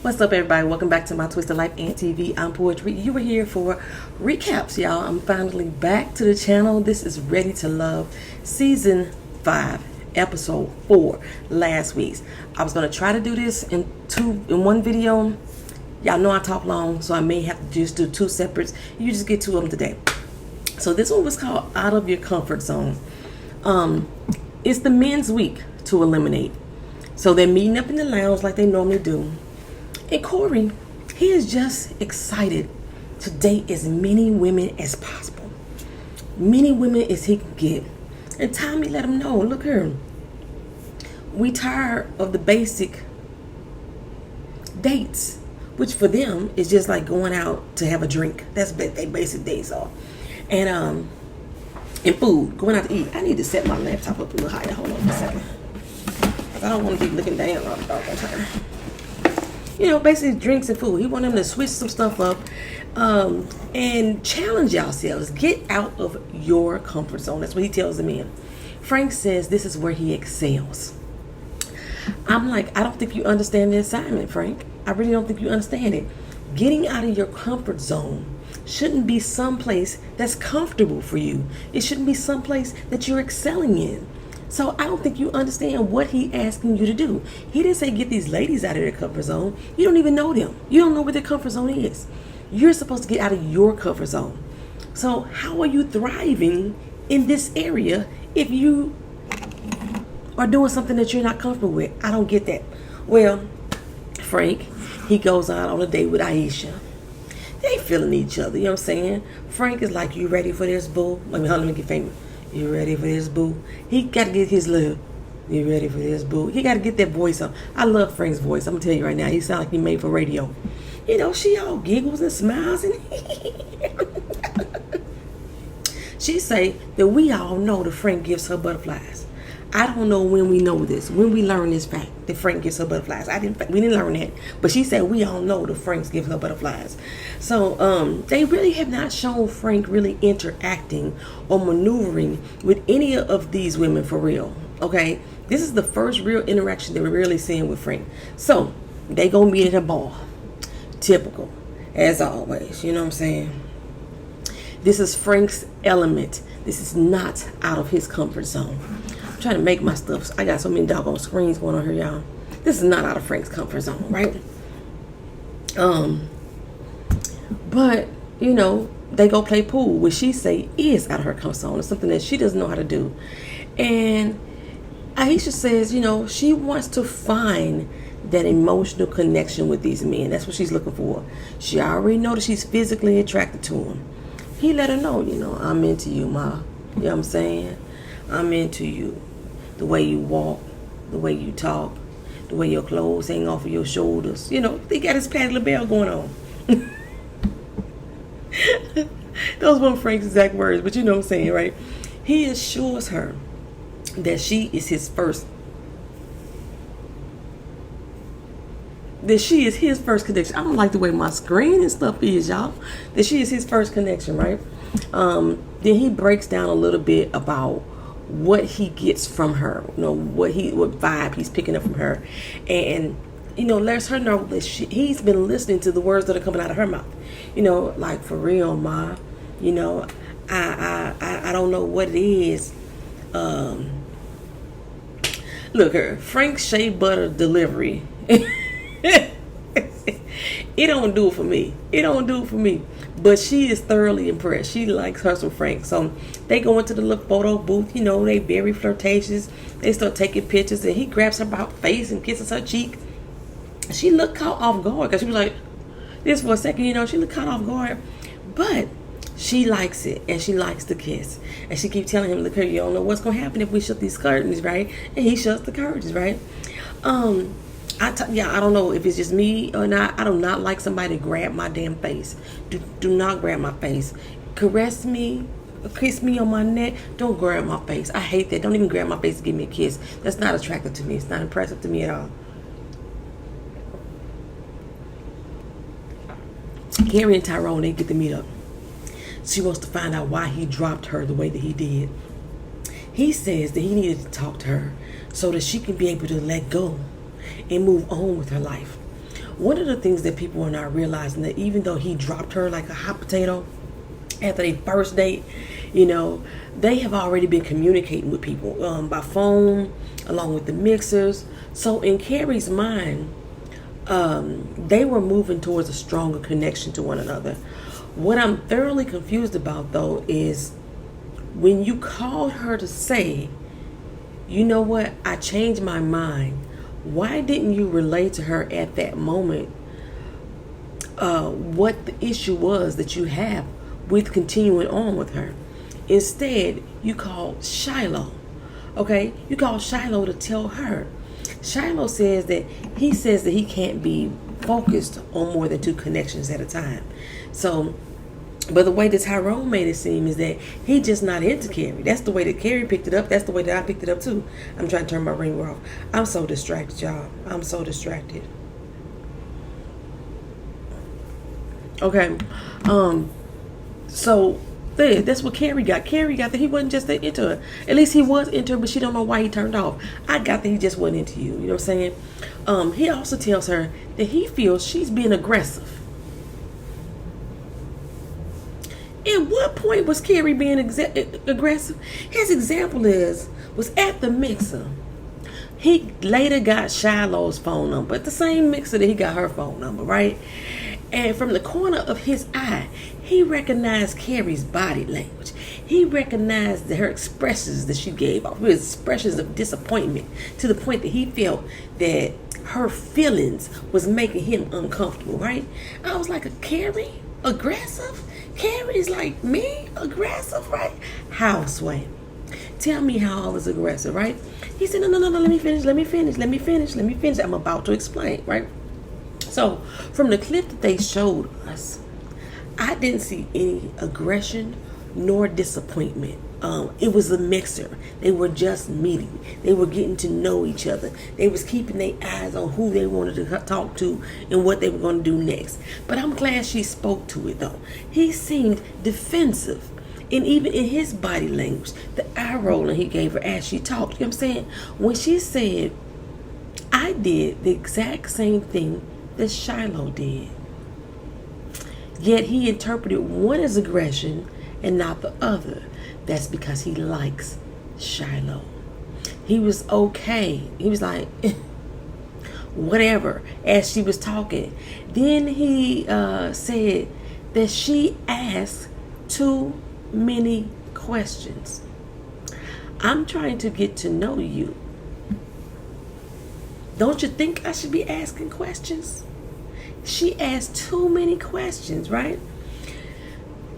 What's up, everybody? Welcome back to My Twisted Lyf TV. I'm Poetry. You were here for recaps, y'all. I'm finally back to the channel. This is Ready to Love, Season 5, Episode 4, last week's. I was going to try to do this in one video. Y'all know I talk long, so I may have to just do two separates. You just get two of them today. So this one was called Out of Your Comfort Zone. It's the men's week to eliminate. So they're meeting up in the lounge like they normally do. And Corey, he is just excited to date as many women as possible. Many women as he can get. And Tommy let him know, look here, we tired of the basic dates, which for them is just like going out to have a drink. That's what they basic dates are. And food, going out to eat. I need to set my laptop up a little higher. Hold on a second. I don't want to keep looking down all the time. You know, basically drinks and food. He want them to switch some stuff up and challenge yourselves. Get out of your comfort zone. That's what he tells the men. Frank says this is where he excels. I'm like, I don't think you understand the assignment, Frank. I really don't think you understand it. Getting out of your comfort zone shouldn't be someplace that's comfortable for you. It shouldn't be someplace that you're excelling in. So I don't think you understand what he asking you to do. He didn't say get these ladies out of their comfort zone. You don't even know them. You don't know what their comfort zone is. You're supposed to get out of your comfort zone. So how are you thriving in this area if you are doing something that you're not comfortable with? I don't get that. Well, Frank, he goes out on a date with Aisha. They feeling each other, you know what I'm saying? Frank is like, you ready for this, boo? Let me get famous. You ready for this, boo? He got to get his little, you ready for this, boo? He got to get that voice up. I love Frank's voice. I'm going to tell you right now, he sounds like he made for radio. You know, she all giggles and smiles. And she say that we all know that Frank gives her butterflies. I don't know when we know this, when we learn this fact that Frank gives her butterflies. We didn't learn that, but she said we all know that Frank gives her butterflies. So they really have not shown Frank really interacting or maneuvering with any of these women for real. Okay, this is the first real interaction that we're really seeing with Frank. So they go meet at a bar, typical as always. You know what I'm saying? This is Frank's element. This is not out of his comfort zone. Trying to make my stuff. I got so many doggone screens going on here, y'all. This is not out of Frank's comfort zone, right? But you know, they go play pool, which she say is out of her comfort zone. It's something that she doesn't know how to do. And Aisha says, you know, she wants to find that emotional connection with these men. That's what she's looking for. She already know that she's physically attracted to him. He let her know, you know, I'm into you, ma. You know what I'm saying? I'm into you. The way you walk, the way you talk, the way your clothes hang off of your shoulders. You know, he got his Patti LaBelle going on. Those weren't Frank's exact words, but you know what I'm saying, right? He assures her that she is his first connection. I don't like the way my screen and stuff is, y'all. That she is his first connection, right? Then he breaks down a little bit about what he gets from her, you know, what vibe he's picking up from her, and you know, lets her know that he's been listening to the words that are coming out of her mouth. You know, like, for real, ma. You know, I don't know what it is. Look her, Frank's shea butter delivery. It don't do it for me. It don't do it for me. But she is thoroughly impressed. She likes her some Frank. So they go into the little photo booth. You know, they very flirtatious. They start taking pictures, and he grabs her about face and kisses her cheek. She looked caught off guard because she was like, this for a second, you know, she looked caught off guard. But she likes it, and she likes the kiss. And she keeps telling him, look here, you don't know what's going to happen if we shut these curtains, right? And he shuts the curtains, right? I don't know if it's just me or not. I do not like somebody to grab my damn face. Do not grab my face. Caress me, kiss me on my neck. Don't grab my face. I hate that. Don't even grab my face to give me a kiss. That's not attractive to me. It's not impressive to me at all. Carrie and Tyrone, they get to meet up. She wants to find out why he dropped her the way that he did. He says that he needed to talk to her so that she can be able to let go and move on with her life. one of the things that people are not realizing, that even though he dropped her like a hot potato after their first date, you know, they have already been communicating with people by phone, along with the mixers. So in Carrie's mind, they were moving towards a stronger connection to one another. What I'm thoroughly confused about, though, is when you called her to say, you know what, I changed my mind, why didn't you relay to her at that moment what the issue was that you have with continuing on with her? Instead, you called Shiloh. Okay? You called Shiloh to tell her. Shiloh says that he can't be focused on more than 2 connections at a time. So, but the way that Tyrone made it seem is that he just not into Carrie. That's the way that Carrie picked it up. That's the way that I picked it up too. I'm trying to turn my ringer off. I'm so distracted, y'all. I'm so distracted. Okay. So that's what Carrie got. Carrie got that he wasn't just into her. At least he was into her, but she don't know why he turned off. I got that he just wasn't into you. You know what I'm saying? He also tells her that he feels she's being aggressive. At what point was Carrie being aggressive? His example was at the mixer. He later got Shiloh's phone number, at the same mixer that he got her phone number, right? And from the corner of his eye, he recognized Carrie's body language. He recognized her expressions that she gave off, her expressions of disappointment, to the point that he felt that her feelings was making him uncomfortable, right? I was like, Carrie? Aggressive? Carrie's like, me? Aggressive, right? How, Sway? Tell me how I was aggressive, right? He said, no, let me finish. I'm about to explain, right? So, from the clip that they showed us, I didn't see any aggression nor disappointment. It was a mixer. They were just meeting. They were getting to know each other. They was keeping their eyes on who they wanted to talk to and what they were going to do next. But I'm glad she spoke to it, though. He seemed defensive. And even in his body language, the eye rolling he gave her as she talked. You know what I'm saying? When she said, I did the exact same thing that Shiloh did. Yet he interpreted one as aggression and not the other. That's because he likes Shiloh. He was okay. He was like, whatever, as she was talking. Then he said that she asked too many questions. I'm trying to get to know you. Don't you think I should be asking questions? She asked too many questions, right?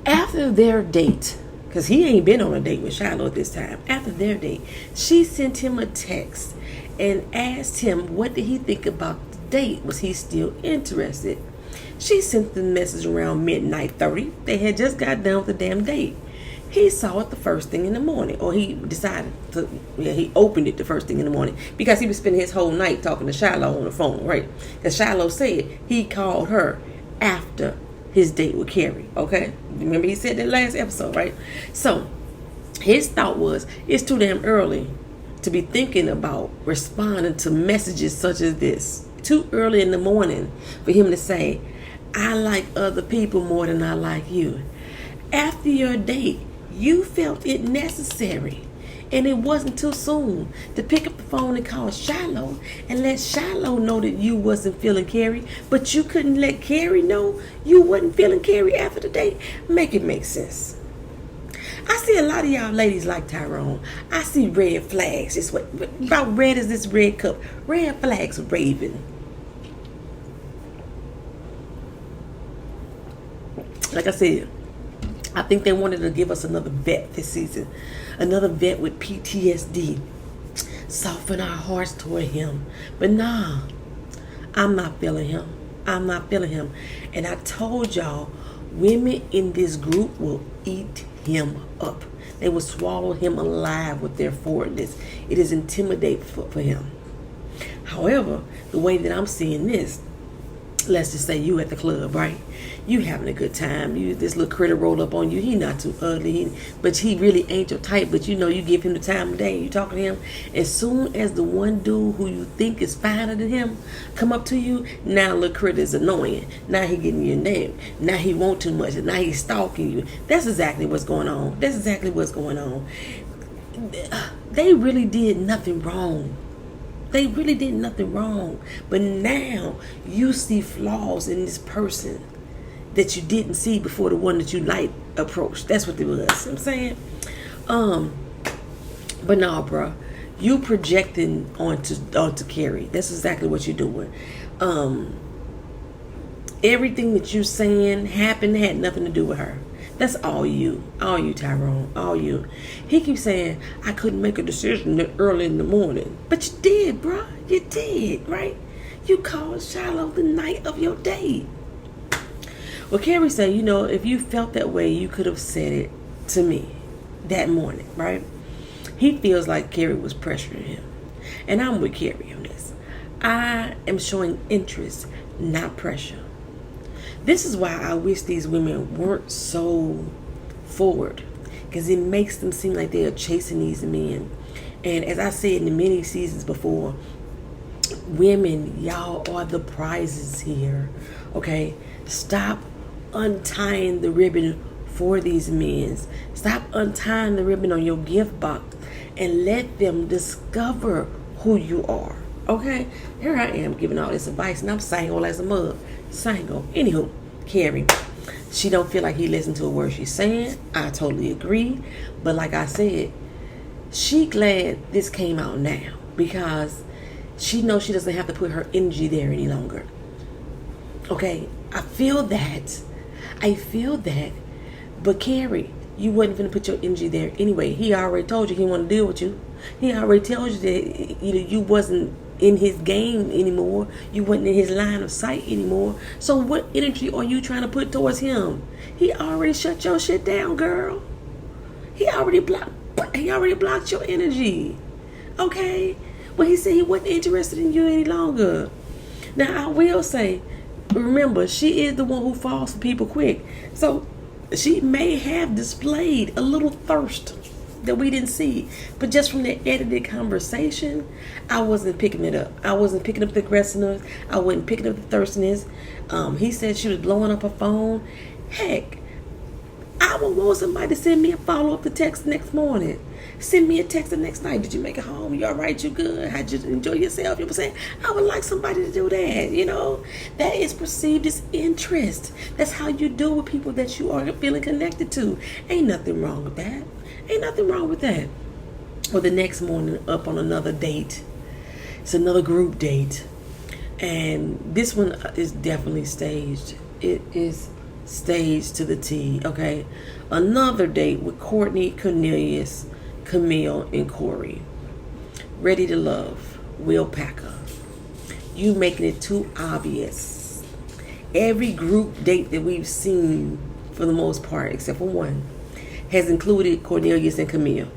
After their date, because he ain't been on a date with Shiloh at this time. After their date, she sent him a text and asked him what did he think about the date. Was he still interested? She sent the message around midnight 30. They had just got done with the damn date. He saw it the first thing in the morning, or he decided to, he opened it the first thing in the morning because he was spending his whole night talking to Shiloh on the phone, right? Because Shiloh said he called her after his date with Carrie, okay? Remember he said that last episode, right? So his thought was, it's too damn early to be thinking about responding to messages such as this. Too early in the morning for him to say, I like other people more than I like you. After your date, you felt it necessary, and it wasn't too soon to pick up the phone and call Shiloh and let Shiloh know that you wasn't feeling Carrie, but you couldn't let Carrie know you wasn't feeling Carrie after the date. Make it make sense. I see a lot of y'all ladies like Tyrone. I see red flags. It's what about red as this red cup. Red flags raving. Like I said, I think they wanted to give us another vet this season. Another vet with PTSD. Soften our hearts toward him. But nah, I'm not feeling him. I'm not feeling him. And I told y'all, women in this group will eat him up. They will swallow him alive with their forwardness. It is intimidating for him. However, the way that I'm seeing this, let's just say you at the club, right? You having a good time. You this little critter roll up on you. He not too ugly, but he really ain't your type. But you know, you give him the time of day. You talking to him. As soon as the one dude who you think is finer than him come up to you, now little critter is annoying. Now he getting your name. Now he want too much. Now he's stalking you. That's exactly what's going on. That's exactly what's going on. They really did nothing wrong. They really did nothing wrong. But now you see flaws in this person that you didn't see before the one that you liked approached. That's what it was. You know what I'm saying? But nah, bro. You projecting onto Carrie. That's exactly what you're doing. Everything that you saying happened had nothing to do with her. That's all you, Tyrone, all you. He keeps saying, I couldn't make a decision that early in the morning. But you did, bruh. You did, right? You called Shiloh the night of your date. Well, Carrie said, you know, if you felt that way, you could have said it to me that morning, right? He feels like Carrie was pressuring him. And I'm with Carrie on this. I am showing interest, not pressure. This is why I wish these women weren't so forward, because it makes them seem like they are chasing these men. And as I said in the many seasons before, women, y'all are the prizes here. Okay? Stop untying the ribbon for these men. Stop untying the ribbon on your gift box and let them discover who you are. Okay? Here I am giving all this advice, and I'm single as a mug. Single. Anywho, Carrie, she don't feel like he listened to a word she's saying. I totally agree. But like I said, she glad this came out now, because she knows she doesn't have to put her energy there any longer. Okay? I feel that. But Carrie, you wasn't going to put your energy there anyway. He already told you he wanted to deal with you. He already told you that you wasn't in his game anymore. You wasn't in his line of sight anymore. So what energy are you trying to put towards him? He already shut your shit down, girl. He already blocked your energy. Okay? Well, he said he wasn't interested in you any longer. Now, I will say, remember, she is the one who falls for people quick. So she may have displayed a little thirst that we didn't see, but just from the edited conversation, I wasn't picking it up. I wasn't picking up the aggressiveness. I wasn't picking up the thirstiness. He said she was blowing up her phone. Heck, I would want somebody to send me a follow-up text the next morning. Send me a text the next night. Did you make it home? You all right? You good? How'd you enjoy yourself? You know what I'm saying? I would like somebody to do that, you know? That is perceived as interest. That's how you do with people that you are feeling connected to. Ain't nothing wrong with that. Ain't nothing wrong with that. Or the next morning up on another date. It's another group date. And this one is definitely staged. It is staged to the T, okay? Another date with Courtney, Cornelius, Camille, and Corey. Ready to Love, Will Packer. You making it too obvious. Every group date that we've seen, for the most part, except for one, has included Cornelius and Camille.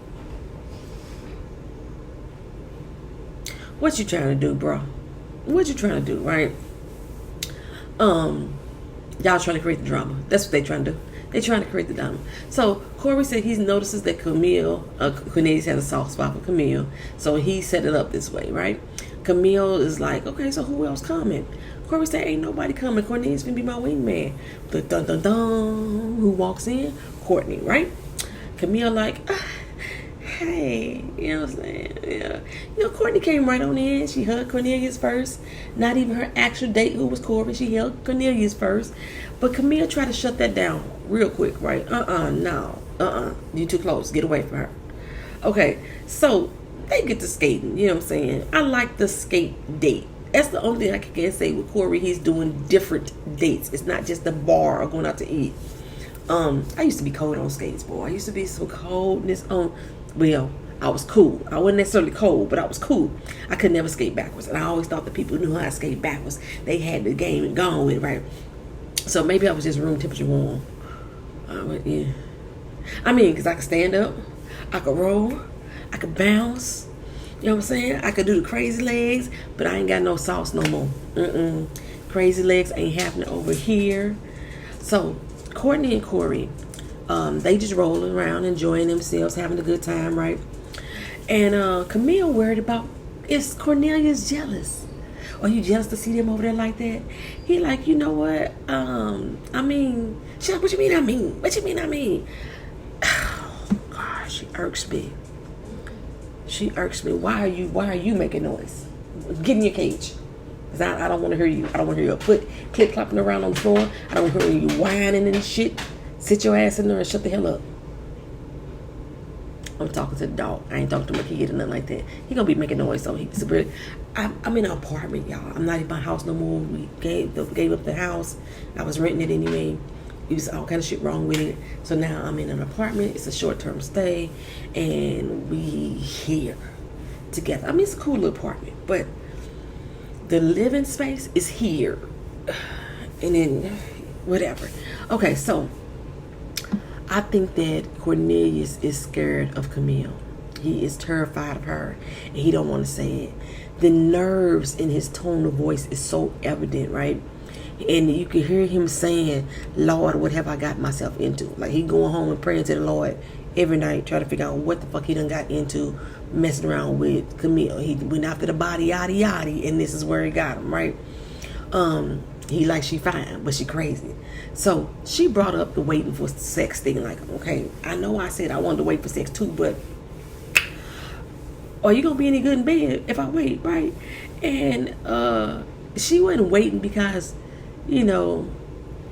What you trying to do, bro? What you trying to do, right? Y'all trying to create the drama. That's what they trying to do. They trying to create the drama. So Corey said he notices that Cornelius has a soft spot for Camille, so he set it up this way, right? Camille is like, okay, so who else coming? Corey said, ain't nobody coming. Cornelius gonna be my wingman. Dun, dun, dun, dun. Who walks in? Courtney, right? Camille like, hey, you know what I'm saying? Yeah. You know, Courtney came right on in. She hugged Cornelius first. Not even her actual date, who was Corey. She hugged Cornelius first. But Camille tried to shut that down real quick, right? No. You too close. Get away from her. Okay, so they get to skating. You know what I'm saying? I like the skate date. That's the only thing I can say with Corey. He's doing different dates. It's not just the bar or going out to eat. I used to be cold on skates, boy. I used to be some coldness on. Well, I was cool. I wasn't necessarily cold, but I was cool. I could never skate backwards, and I always thought the people who knew how to skate backwards, they had the game and gone with it, right? So maybe I was just room temperature warm. Yeah. I mean, because I could stand up, I could roll, I could bounce. You know what I'm saying? I could do the crazy legs, but I ain't got no sauce no more. Crazy legs ain't happening over here. So Courtney and Corey, they just rolling around, enjoying themselves, having a good time, right? And Camille worried about, is Cornelius jealous? Are you jealous to see them over there like that? He like, you know what? I mean, she's like, what you mean I mean? What you mean I mean? Oh, God, she irks me. She irks me. Why are you making noise? Get in your cage. Cause I don't want to hear you. I don't want to hear your foot click clopping around on the floor. I don't want to hear you whining and shit. Sit your ass in there and shut the hell up. I'm talking to the dog. I ain't talking to my kid or nothing like that. He gonna be making noise, so he's super. I'm in an apartment, y'all. I'm not in my house no more. We gave up the house. I was renting it anyway. It was all kind of shit wrong with it. So now I'm in an apartment. It's a short-term stay, and we here together. I mean, it's a cool little apartment, but the living space is here, and then whatever. Okay, so I think that Cornelius is scared of Camille. He is terrified of her, and he don't want to say it. The nerves in his tone of voice is so evident, right? And you can hear him saying, Lord, what have I got myself into? Like he going home and praying to the Lord every night, trying to figure out what the fuck he done got into messing around with Camille. He went after the body, yaddy yaddy, and this is where he got him, right? He like she fine, but she crazy. So she brought up the waiting for sex thing. Like, okay, I know I said I wanted to wait for sex too, but are you gonna be any good in bed if I wait, right? And she wasn't waiting because, you know,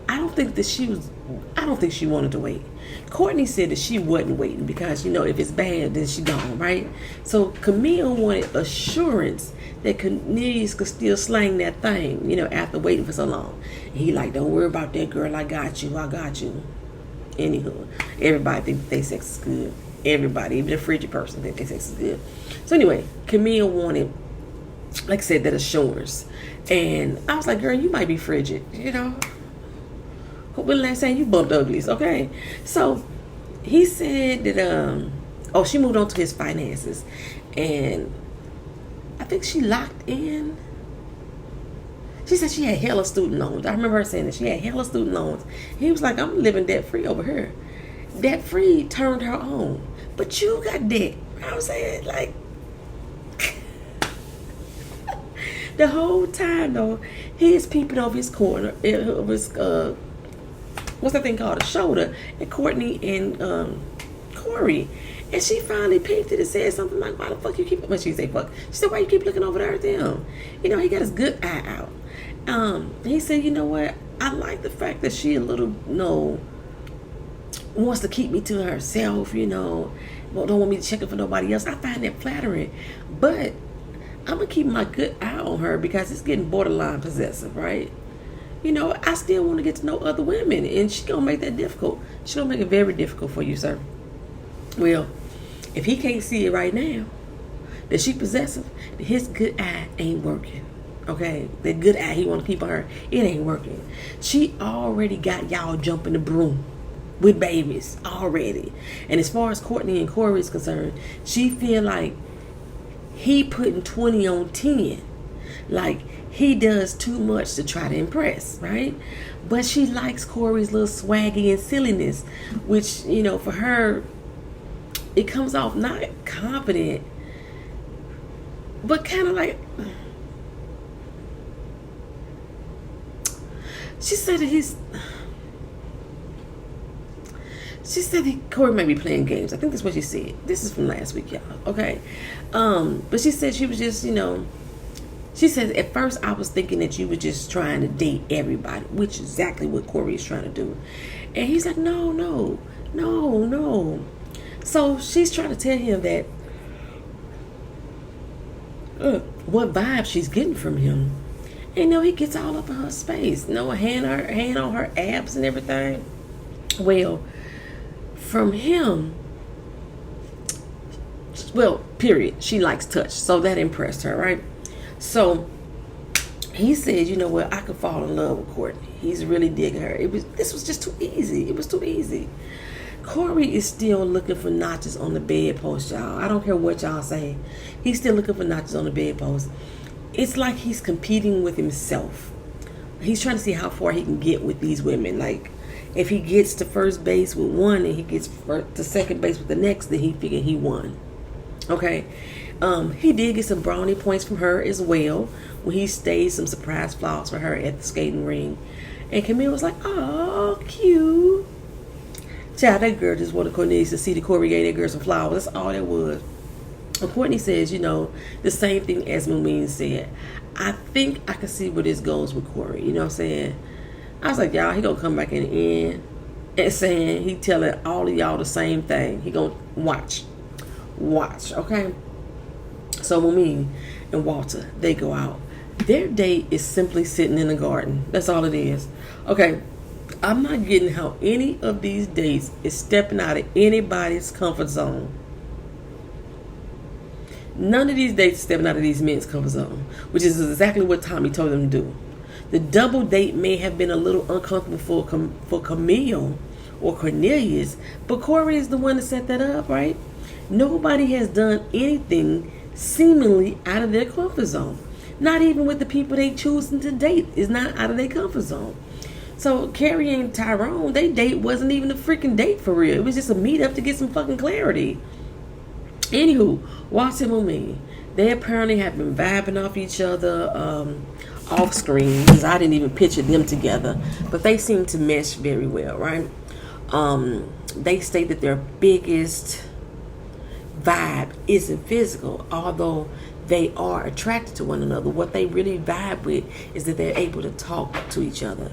I don't think she wanted to wait. Courtney said that she wasn't waiting because, you know, if it's bad, then she gone, right? So Camille wanted assurance that Cornelius could still slang that thing, you know, after waiting for so long. And he like, don't worry about that, girl. I got you. Anywho, everybody think their sex is good. Everybody, even a frigid person, think their sex is good. So anyway, Camille wanted, like I said, that assurance. And I was like, girl, you might be frigid, you know. When last time you bumped uglies, okay? So he said that she moved on to his finances, and I think she locked in. She said she had hella student loans. I remember her saying that she had hella student loans. He was like, I'm living debt free over here. Debt free turned her on, but you got debt. You know what I'm saying? Like the whole time though, he's peeping over his corner, of his what's that thing called? A shoulder. And Courtney and Corey. And she finally peeped it and said something like, why the fuck you keep, well, she say fuck. She said, why you keep looking over there at them? You know, he got his good eye out. He said, you know what? I like the fact that she a little, you know, wants to keep me to herself, you know, don't want me to check it for nobody else. I find that flattering. But I'm going to keep my good eye on her because it's getting borderline possessive, right? You know, I still want to get to know other women, and she's going to make that difficult. She's going to make it very difficult for you, sir. Well, if he can't see it right now, that she possessive, his good eye ain't working, okay? The good eye he want to keep on her, it ain't working. She already got y'all jumping the broom with babies already. And as far as Courtney and Corey is concerned, she feel like he putting 20 on 10. Like, he does too much to try to impress, right? But she likes Corey's little swaggy and silliness, which, you know, for her, it comes off not confident, but kind of like, she said that Corey may be playing games. I think that's what she said. This is from last week, y'all, okay? But she said she was just, you know, she said, at first I was thinking that you were just trying to date everybody, which is exactly what Corey is trying to do. And he's like, no. So she's trying to tell him that what vibe she's getting from him. And he gets all up in her space. A hand on her abs and everything. Well, from him, period. She likes touch. So that impressed her, right? So he said, you know what, I could fall in love with Courtney. He's really digging her. This was just too easy. It was too easy. Corey is still looking for notches on the bedpost, y'all. I don't care what y'all say. He's still looking for notches on the bedpost. It's like he's competing with himself. he's trying to see how far he can get with these women. Like, if he gets to first base with one and he gets to second base with the next, then he figured he won. Okay. He did get some brownie points from her as well when he staged some surprise flowers for her at the skating ring. And Camille was like, "Oh, cute." Child, that girl just wanted Cornelius to see the Corey gave that girl some flowers. That's all that was. And Courtney says, the same thing as Mumin said. I think I can see where this goes with Corey. You know what I'm saying? I was like, y'all, he gonna come back in the end and saying he telling all of y'all the same thing. He gonna watch, okay? So Mumin and Walter, they go out. Their date is simply sitting in the garden. That's all it is. Okay, I'm not getting how any of these dates is stepping out of anybody's comfort zone. None of these dates are stepping out of these men's comfort zone, which is exactly what Tommy told them to do. The double date may have been a little uncomfortable for Camille or Cornelius, but Corey is the one that set that up, right? Nobody has done anything seemingly out of their comfort zone. Not even with the people they choosing to date is not out of their comfort zone. So Carrie and Tyrone, their date wasn't even a freaking date for real. It was just a meetup to get some fucking clarity. Anywho, Walter and Mumin, they apparently have been vibing off each other off screen, because I didn't even picture them together, but they seem to mesh very well, right? They state that their biggest vibe isn't physical, although they are attracted to one another. What they really vibe with is that they're able to talk to each other.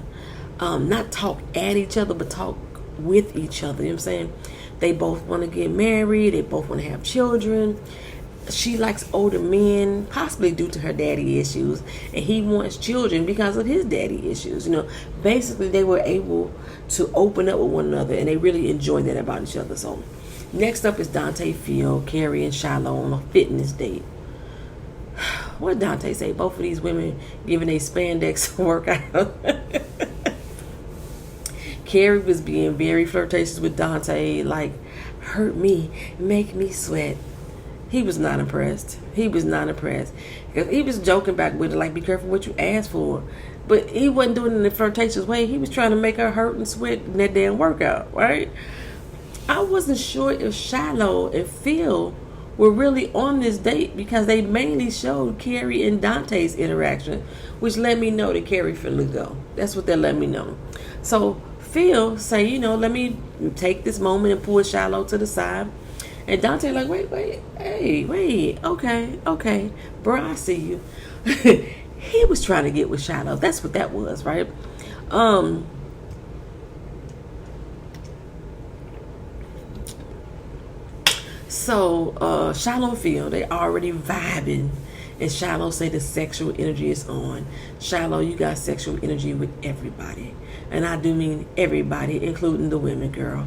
Not talk at each other, but talk with each other. You know what I'm saying? They both want to get married. They both want to have children. She likes older men, possibly due to her daddy issues, and he wants children because of his daddy issues. Basically they were able to open up with one another, and they really enjoy that about each other. So next up is Dante, Phil, Carrie, and Shiloh on a fitness date. What did Dante say? Both of these women giving a spandex workout. Carrie was being very flirtatious with Dante, like, hurt me, make me sweat. He was not impressed. He was joking back with it, like, be careful what you ask for. But he wasn't doing it in a flirtatious way. He was trying to make her hurt and sweat in that damn workout, right? I wasn't sure if Shiloh and Phil were really on this date, because they mainly showed Carrie and Dante's interaction, which let me know that Carrie finna go. That's what they let me know. So Phil say, let me take this moment and pull Shiloh to the side. And Dante like, wait, okay, bro, I see you. He was trying to get with Shiloh. That's what that was, right? So Shiloh and Phil, they already vibing. And Shiloh say the sexual energy is on. Shiloh, you got sexual energy with everybody. And I do mean everybody, including the women, girl.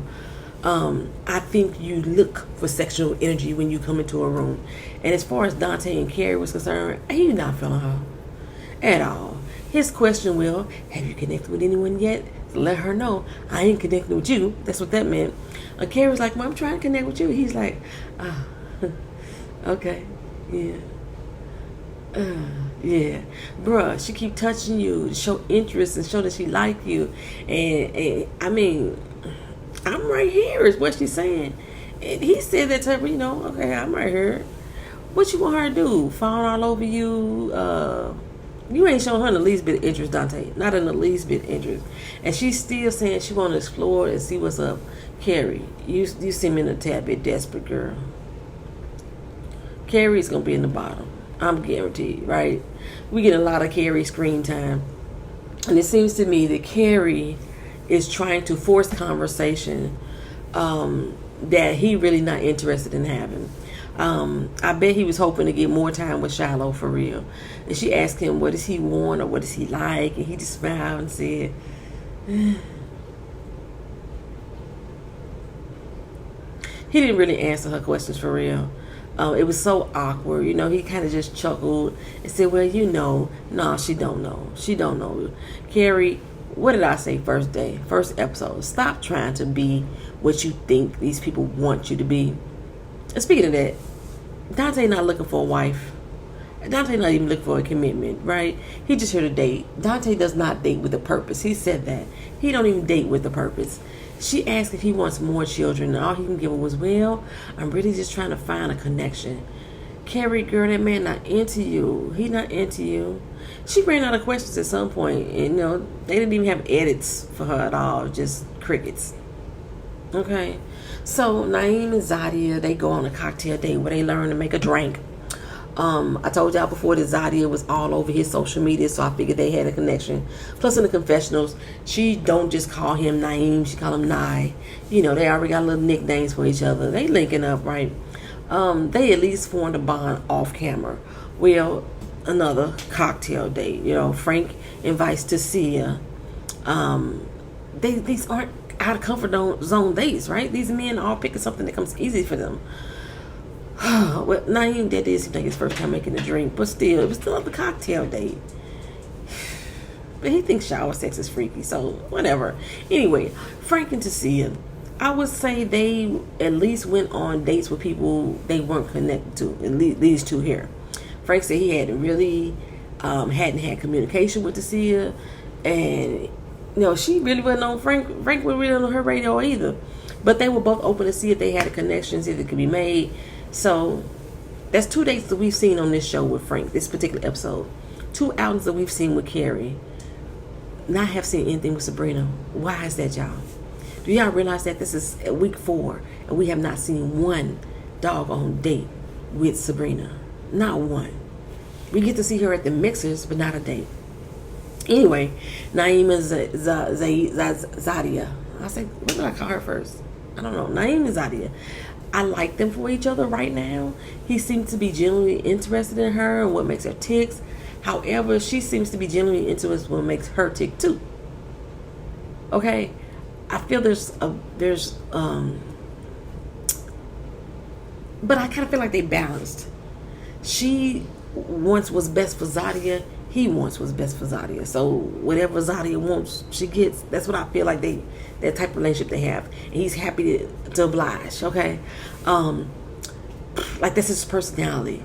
I think you look for sexual energy when you come into a room. And as far as Dante and Carrie was concerned, he's not feeling her at all. His question will, have you connected with anyone yet? Let her know, I ain't connected with you. That's what that meant. Carrie's like, well, I'm trying to connect with you. He's like, okay, yeah. Yeah, bruh, she keep touching you to show interest and show that she like you. And I mean, I'm right here is what she's saying. And he said that to her, okay, I'm right here. What you want her to do? Fawn all over you? You ain't showing her the least bit of interest, Dante. Not in the least bit of interest. And she's still saying she want to explore and see what's up. Carrie, you seem in a tad bit desperate, girl. Carrie's going to be in the bottom. I'm guaranteed, right? We get a lot of Carrie screen time. And it seems to me that Carrie is trying to force conversation that he really not interested in having. I bet he was hoping to get more time with Shiloh for real. And she asked him, what does he want or what does he like? And he just smiled and said, he didn't really answer her questions for real. It was so awkward, he kind of just chuckled and said, well, no, she don't know. She don't know. Carrie, what did I say first episode? Stop trying to be what you think these people want you to be. And speaking of that, Dante not looking for a wife Dante not even looking for a commitment, right? He just here to date. Dante does not date with a purpose. He said that. He don't even date with a purpose. She asked if he wants more children, and all he can give her was, well, I'm really just trying to find a connection. Carrie, girl, that man not into you. He not into you. She ran out of questions at some point, and, you know, they didn't even have edits for her at all, just crickets. Okay? So, Naeem and Zadia, they go on a cocktail date where they learn to make a drink. I told y'all before that Zadia was all over his social media, so I figured they had a connection. Plus, in the confessionals, she don't just call him Naeem, she call him Nye. You know, they already got little nicknames for each other. They linking up, right? They at least formed a bond off camera. Well, another cocktail date. You know, Frank invites Tasia. These aren't out of comfort zone dates, right? These men are all picking something that comes easy for them. Well, Naeem, that did seem like his first time making a drink, but still, it was still the cocktail date. But he thinks shower sex is freaky, so whatever. Anyway, Frank and Tasia, I would say they at least went on dates with people they weren't connected to. At least these two here. Frank said he hadn't had communication with Tasia, and you know, she really wasn't on Frank wasn't really on her radar either. But they were both open to see if they had a connection, see if it could be made. So that's 2 dates that we've seen on this show with Frank, this particular episode. 2 outings that we've seen with Carrie. Not have seen anything with Sabrina. Why is that, y'all? Do y'all realize that this is week 4 and we have not seen one doggone date with Sabrina? Not one. We get to see her at the mixers, but not a date. Anyway, Naeem and Zadia. I said, what did I call her first? I don't know. Naeem and Zadia. I like them for each other right now. He seems to be genuinely interested in her and what makes her tick. However, she seems to be genuinely interested in what makes her tick too. Okay? I feel but I kind of feel like they balanced. She wants what's best for Zadia. He wants what's best for Zadia. So whatever Zadia wants, she gets. That's what I feel like that type of relationship they have. And he's happy to oblige, okay? Like that's his personality.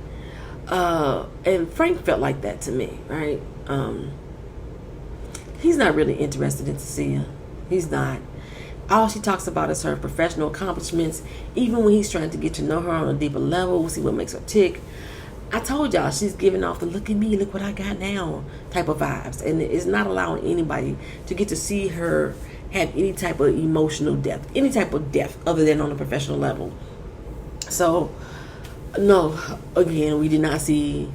And Frank felt like that to me, right? He's not really interested in Tasia. He's not. All she talks about is her professional accomplishments. Even when he's trying to get to know her on a deeper level, see what makes her tick. I told y'all she's giving off the look at me, look what I got now type of vibes. And it's not allowing anybody to get to see her have any type of emotional depth, any type of depth other than on a professional level. So, no, again, we did not see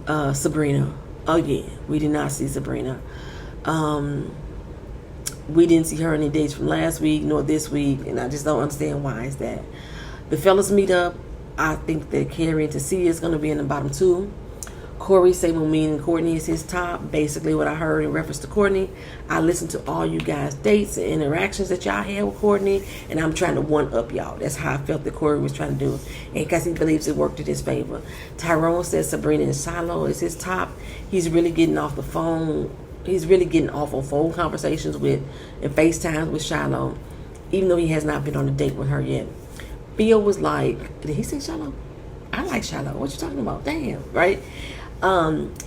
Sabrina. Again, we did not see Sabrina. We didn't see her any dates from last week nor this week, and I just don't understand why is that. The fellas meet up. I think that Carrie and Tasia is going to be in the bottom 2. Corey say Mumin and Courtney is his top. Basically what I heard in reference to Courtney. I listened to all you guys' dates and interactions that y'all had with Courtney, and I'm trying to one-up y'all. That's how I felt that Corey was trying to do. And because he believes it worked in his favor. Tyrone says Sabrina and Shiloh is his top. He's really getting off the phone. He's really getting off on phone conversations with and FaceTimes with Shiloh, even though he has not been on a date with her yet. Bill was like, did he say Shiloh? I like Shiloh. What you talking about? Damn, right?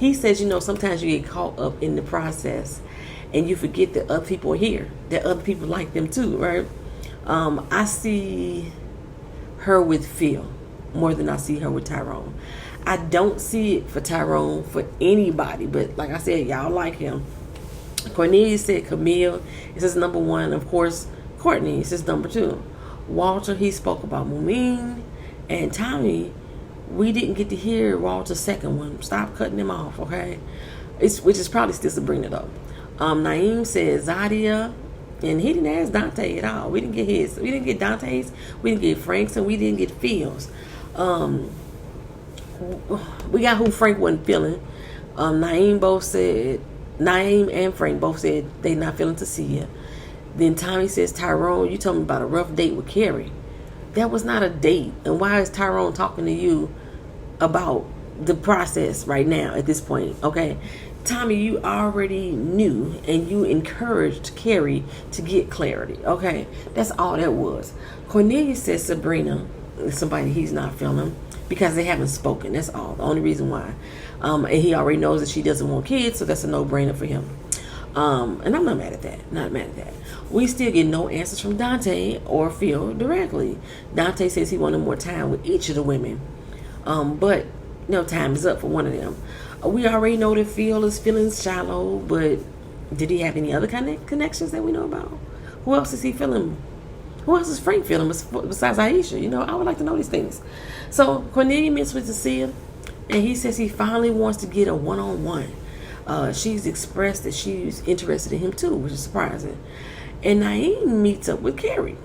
He says, you know, sometimes you get caught up in the process and you forget that other people are here, that other people like them too, right? I see her with Phil more than I see her with Tyrone. I don't see it for Tyrone for anybody, but like I said, y'all like him. Cornelius said Camille is his number 1. Of course, Courtney is his number 2. Walter, he spoke about Mumin. And Tommy, we didn't get to hear Walter's second one. Stop cutting him off, okay? Which is probably still Sabrina, though. Naeem said Zadia, and he didn't ask Dante at all. We didn't get his. We didn't get Dante's. We didn't get Frank's, and we didn't get Phil's. We got who Frank wasn't feeling. Naeem and Frank both said they not feeling Tasia. Then Tommy says, Tyrone, you told me about a rough date with Carrie. That was not a date. And why is Tyrone talking to you about the process right now at this point? Okay. Tommy, you already knew and you encouraged Carrie to get clarity. Okay. That's all that was. Cornelius says Sabrina is somebody he's not feeling because they haven't spoken. That's all. The only reason why. And he already knows that she doesn't want kids, so that's a no-brainer for him. And I'm not mad at that. Not mad at that. We still get no answers from Dante or Phil directly. Dante says he wanted more time with each of the women. But time is up for one of them. We already know that Phil is feeling shallow, but did he have any other kind of connections that we know about? Who else is he feeling? Who else is Frank feeling besides Aisha? I would like to know these things. So Cornelia meets with Cecilia, and he says he finally wants to get a one-on-one. She's expressed that she's interested in him too, which is surprising. And Naeem meets up with Carrie.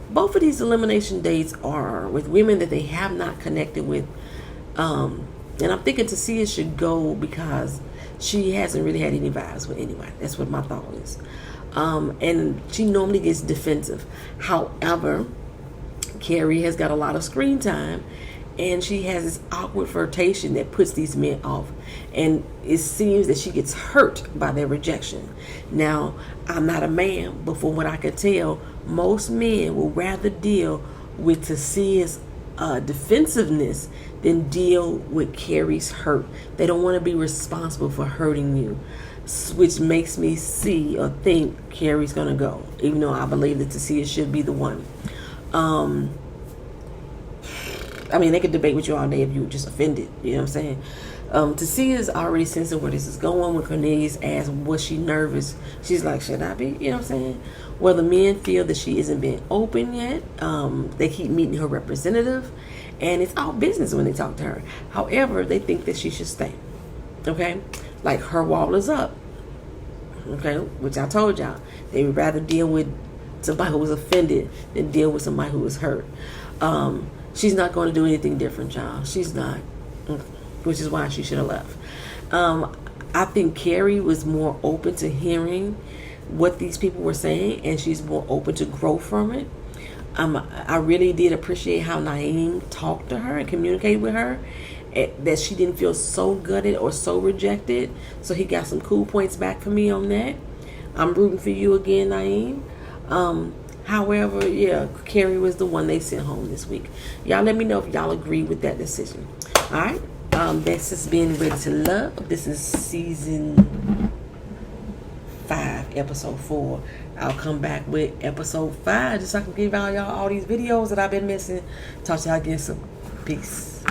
Both of these elimination dates are with women that they have not connected with. And I'm thinking Tasia should go because she hasn't really had any vibes with anybody. That's what my thought is. And she normally gets defensive. However, Carrie has got a lot of screen time, and she has this awkward flirtation that puts these men off. And it seems that she gets hurt by their rejection. Now, I'm not a man, but from what I can tell, most men will rather deal with Tasia's defensiveness than deal with Carrie's hurt. They don't want to be responsible for hurting you, which makes me see or think Carrie's going to go, even though I believe that Tasia should be the one. They could debate with you all day if you were just offended. You know what I'm saying? Tasia's already sensing where this is going. When Cornelius asked, was she nervous? She's like, should I be? You know what I'm saying? Well, the men feel that she isn't being open yet. They keep meeting her representative, and it's all business when they talk to her. However, they think that she should stay. Okay? Like, her wall is up. Okay? Which I told y'all. They would rather deal with somebody who was offended than deal with somebody who was hurt. She's not going to do anything different, y'all. She's not. Which is why she should have left. I think Carrie was more open to hearing what these people were saying, and she's more open to grow from it. I really did appreciate how Naeem talked to her and communicated with her, that she didn't feel so gutted or so rejected. So he got some cool points back for me on that. I'm rooting for you again, Naeem. However, yeah, Carrie was the one they sent home this week. Y'all let me know if y'all agree with that decision. All right. This has been Ready to Love. This is season 5, episode 4. I'll come back with episode 5 just so I can give y'all all these videos that I've been missing. Talk to y'all again soon. Peace.